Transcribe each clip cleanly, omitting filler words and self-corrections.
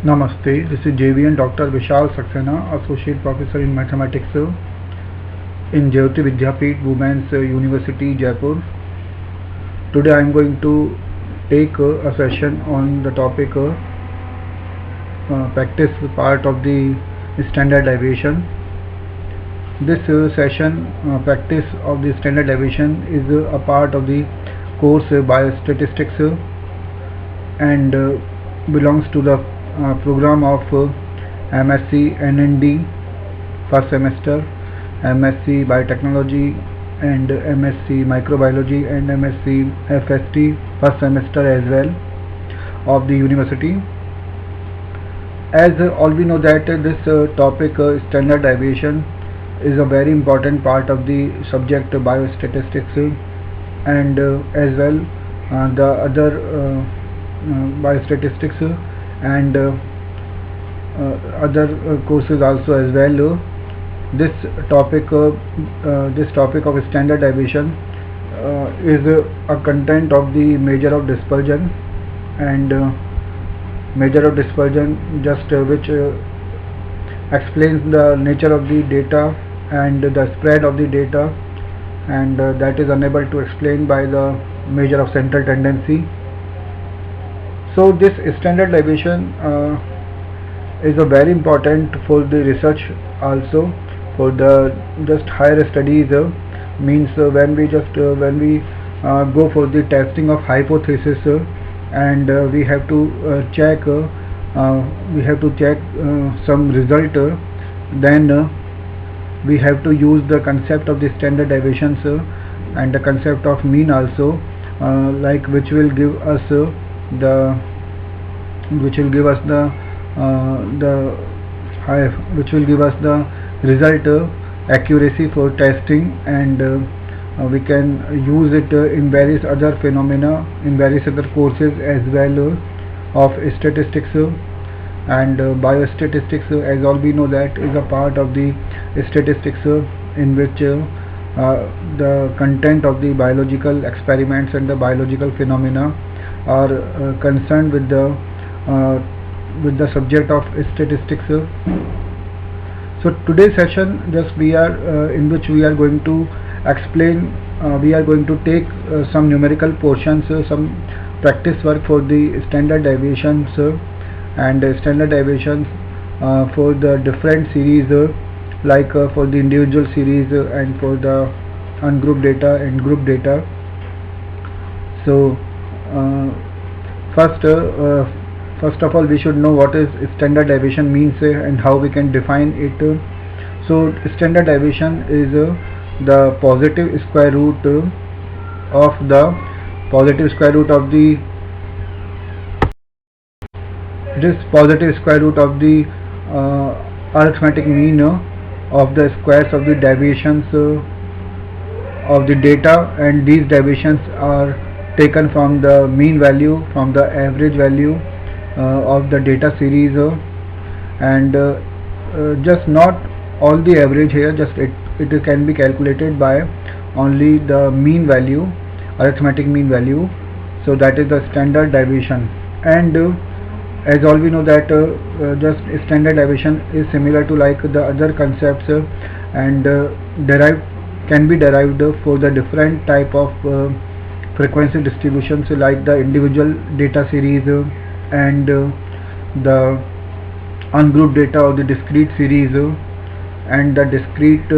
Namaste, this is JVN Dr. Vishal Saxena, Associate Professor in Mathematics in Jayoti Vidyapeeth, Women's University, Jaipur. Today I am going to take a session on the topic practice part of the standard deviation. This session practice of the standard deviation is a part of the course Biostatistics and belongs to the program of MSc NND first semester, MSc Biotechnology and MSc Microbiology and MSc FST first semester as well of the university. As all we know that this topic standard deviation is a very important part of the subject biostatistics and as well the other biostatistics and other courses also as well. This topic of standard deviation is a content of the measure of dispersion and measure of dispersion just which explains the nature of the data and the spread of the data, and that is unable to explain by the measure of central tendency. So this standard deviation is a very important for the research also, for the just higher studies means when we go for the testing of hypothesis and we have to check some result, then we have to use the concept of the standard deviations and the concept of mean also, which will give us the result accuracy for testing, and we can use it in various other phenomena in various other courses as well of statistics and biostatistics. As all we know that is a part of the statistics in which the content of the biological experiments and the biological phenomena are concerned with the subject of statistics. So today's session in which we are going to explain, we are going to take some numerical portions, some practice work for the standard deviations and standard deviations for the different series, like for the individual series and for the ungrouped data and group data. So first of all, we should know what is standard deviation means and how we can define it. So standard deviation is the positive square root of the arithmetic mean of the squares of the deviations of the data, and these deviations are taken from the mean value, from the average value of the data series, and just not all the average here, just it can be calculated by only the mean value, arithmetic mean value. So that is the standard deviation. And as all we know that just standard deviation is similar to like the other concepts and can be derived for the different type of frequency distributions, like the individual data series and the ungrouped data or the discrete series and the discrete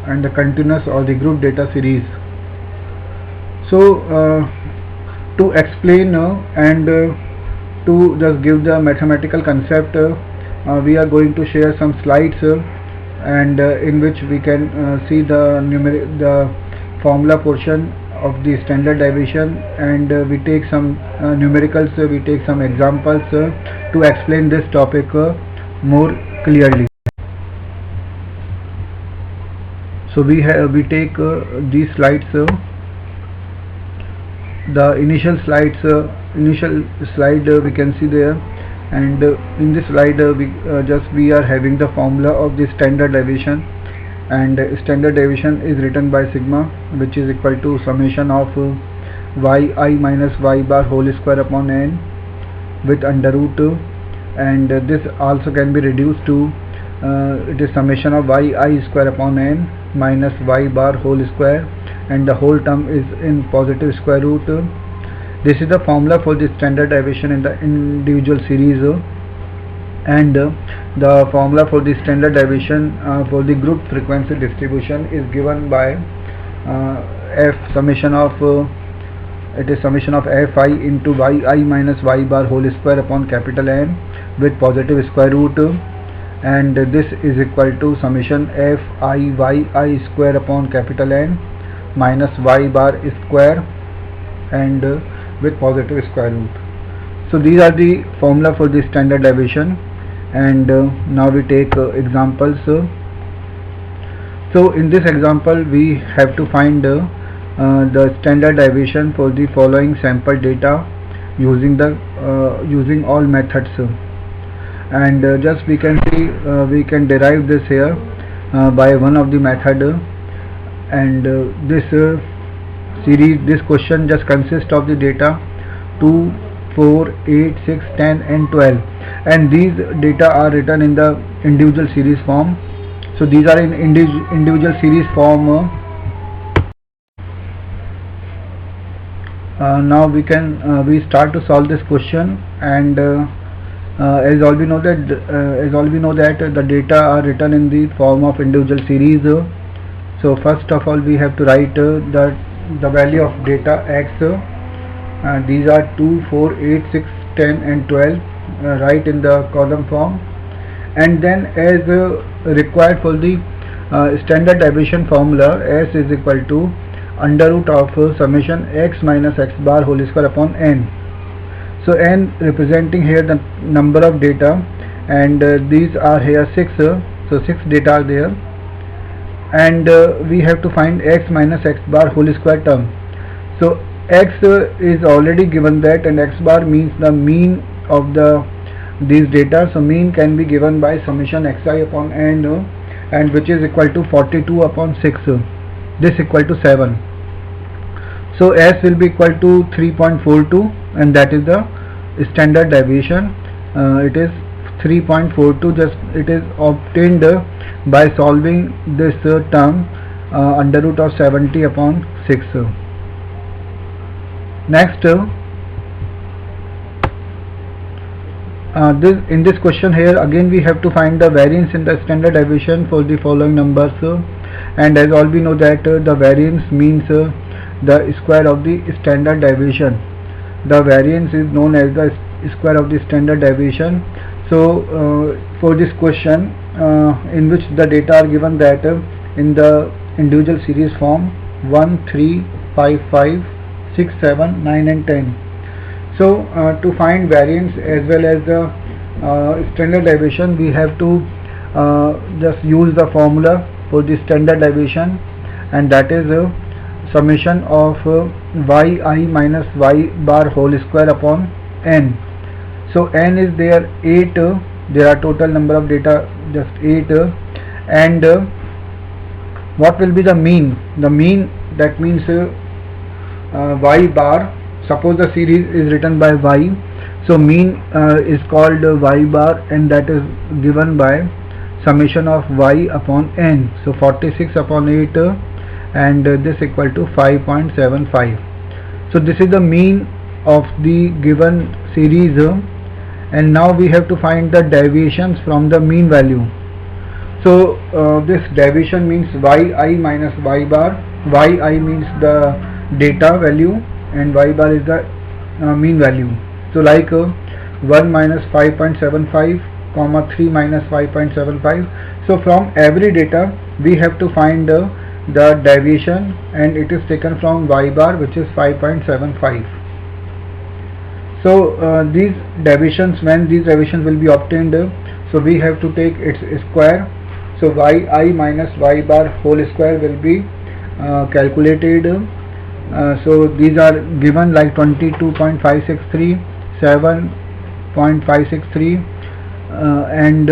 and the continuous or the group data series. So to explain and to just give the mathematical concept, we are going to share some slides and in which we can see the formula portion of the standard deviation, and we take some numericals, we take some examples to explain this topic more clearly. So we take these slides, the initial slide we can see there, and in this slide we are having the formula of the standard deviation, and standard deviation is written by sigma, which is equal to summation of yi minus y bar whole square upon n with under root and this also can be reduced to it is summation of yi square upon n minus y bar whole square, and the whole term is in positive square root. This is the formula for the standard deviation in the individual series, and the formula for the standard deviation for the group frequency distribution is given by f summation of it is summation of fi into yi minus y bar whole square upon capital N with positive square root, and this is equal to summation fi yi square upon capital N minus y bar square and with positive square root. So these are the formula for the standard deviation, and now we take examples. So in this example we have to find the standard deviation for the following sample data using the using all methods, and just we can see we can derive this here by one of the method, and this series, this question just consists of the data 2, 4, 8, 6, 10 and 12, and these data are written in the individual series form. So these are in individual series form. Now we can we start to solve this question, and as all we know that the data are written in the form of individual series. So first of all we have to write the value of data x. These are 2, 4, 8, 6, 10 and 12 right in the column form, and then as required for the standard deviation formula, s is equal to under root of summation x minus x bar whole square upon n. So n representing here the number of data, and these are here 6, so 6 data are there, and we have to find x minus x bar whole square term. So x is already given that, and x bar means the mean of these data. So mean can be given by summation xi upon n, and which is equal to 42 upon 6, this equal to 7. So s will be equal to 3.42, and that is the standard deviation. It is 3.42, just it is obtained by solving this term under root of 70 upon 6. Next, in this question here again we have to find the variance in the standard deviation for the following numbers, and as all we know that the variance means the square of the standard deviation. The variance is known as the square of the standard deviation. So for this question in which the data are given that in the individual series form 1, 3, 5, 5, 6, 7, 9 and 10. So to find variance as well as the standard deviation, we have to just use the formula for the standard deviation, and that is summation of yi minus y bar whole square upon n. So n is there 8, there are total number of data just 8, and what will be the mean? The mean, that means y bar, suppose the series is written by y, so mean is called y bar, and that is given by summation of y upon n. So 46 upon 8, and this equal to 5.75. So this is the mean of the given series, and now we have to find the deviations from the mean value. So this deviation means yi minus y bar. Yi means the data value and y bar is the mean value. So like 1 minus 5.75 comma 3 minus 5.75. So from every data we have to find the deviation, and it is taken from y bar, which is 5.75. So these deviations, when these deviations will be obtained, so we have to take its square. So yi minus y bar whole square will be calculated. So these are given like 22.563, 7.563 and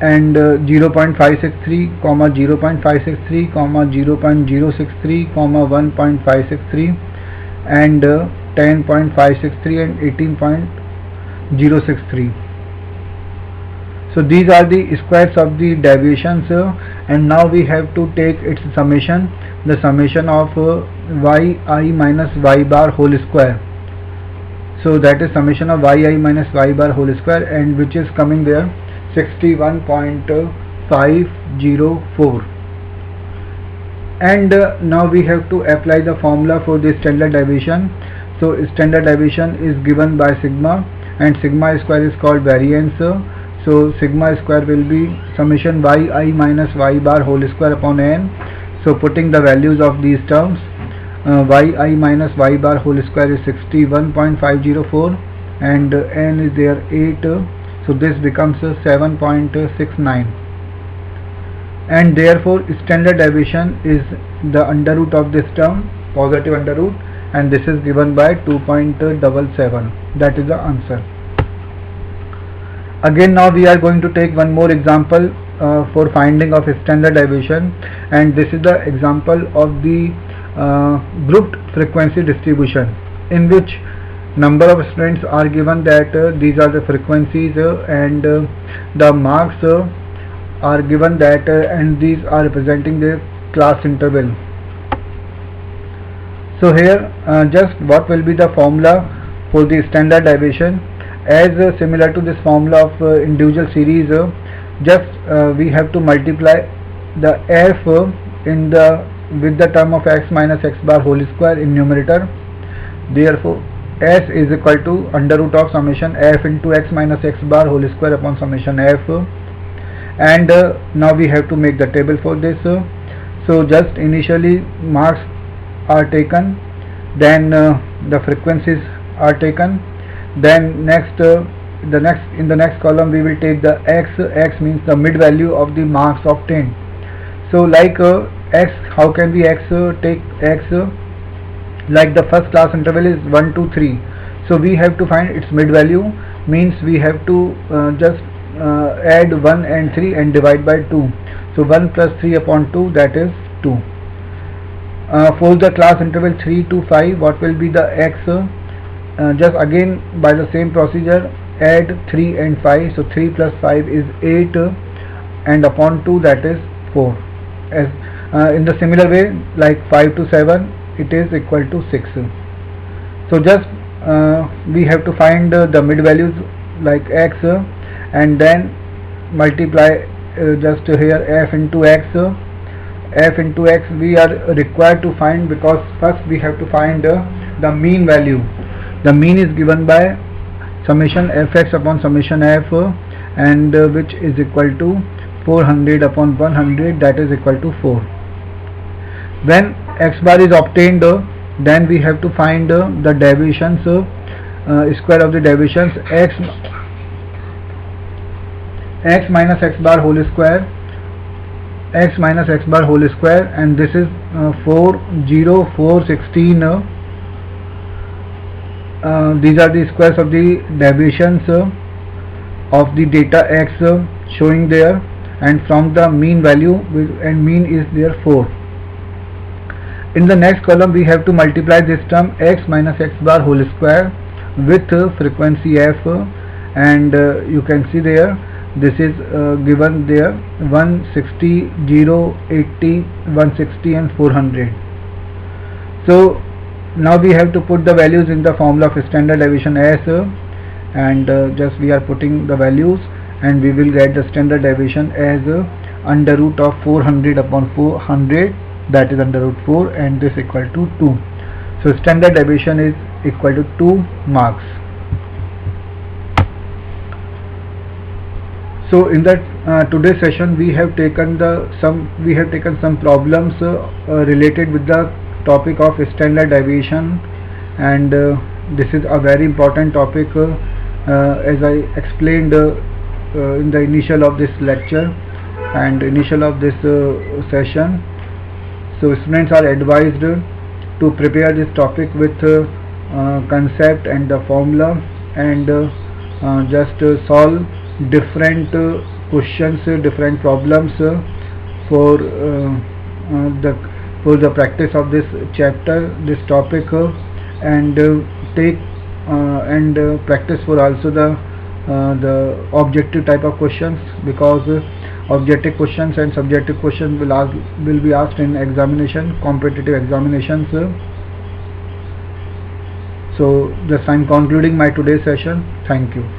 0.563, comma 0.563, comma 0.063, comma 1.563, and 10.563 and 063. So these are the squares of the deviations, and now we have to take its summation, the summation of yi minus y bar whole square. So that is summation of yi minus y bar whole square, and which is coming there 61.504. And now we have to apply the formula for the standard deviation. So standard deviation is given by sigma, and sigma square is called variance. So sigma square will be summation yi minus y bar whole square upon n. So putting the values of these terms, yi minus y bar whole square is 61.504 and n is there 8, so this becomes 7.69, and therefore standard deviation is the under root of this term, positive under root, and this is given by 2.77. that is the answer. Again, now we are going to take one more example for finding of standard deviation, and this is the example of the grouped frequency distribution, in which number of students are given that these are the frequencies, and the marks are given that and these are representing the class interval. So here just what will be the formula for the standard deviation, as similar to this formula of individual series, just we have to multiply the f in the with the term of x minus x bar whole square in numerator. Therefore s is equal to under root of summation f into x minus x bar whole square upon summation f, and now we have to make the table for this. So just initially marks are taken, then the frequencies are taken, then next in the next column we will take the x means the mid value of the marks obtained. So like x, how can we take x, like the first class interval is 1 2 3, so we have to find its mid value, means we have to just add 1 and 3 and divide by 2. So 1 plus 3 upon 2, that is 2. For the class interval 3 to 5, what will be the x? Just again by the same procedure, add 3 and 5, so 3 plus 5 is 8 and upon 2, that is 4. As in the similar way, like 5 to 7, it is equal to 6. So just we have to find the mid values like x, and then multiply just here f into x. F into x we are required to find, because first we have to find the mean value. The mean is given by summation fx upon summation f, and which is equal to 400 upon 100, that is equal to 4. When x bar is obtained, then we have to find the deviations, square of the deviations, x minus x bar whole square, x minus x bar whole square, and this is 416. These are the squares of the deviations of the data x showing there, and from the mean value, and mean is there 4. In the next column we have to multiply this term x minus x bar whole square with frequency f, and you can see there this is given there 160, 0, 80, 160 and 400. So now we have to put the values in the formula of standard deviation s, and just we are putting the values, and we will get the standard deviation as under root of 400 upon 400, that is under root 4, and this equal to 2. So standard deviation is equal to 2 marks. So in that today's session we have taken some problems related with the topic of standard deviation, and this is a very important topic as I explained in the initial of this lecture and initial of this session. So students are advised to prepare this topic with concept and the formula, and just solve different questions, different problems for the practice of this chapter, this topic, and take and practice for also the objective type of questions, because objective questions and subjective questions will be asked in examination, competitive examinations. So just I'm concluding my today's session. Thank you.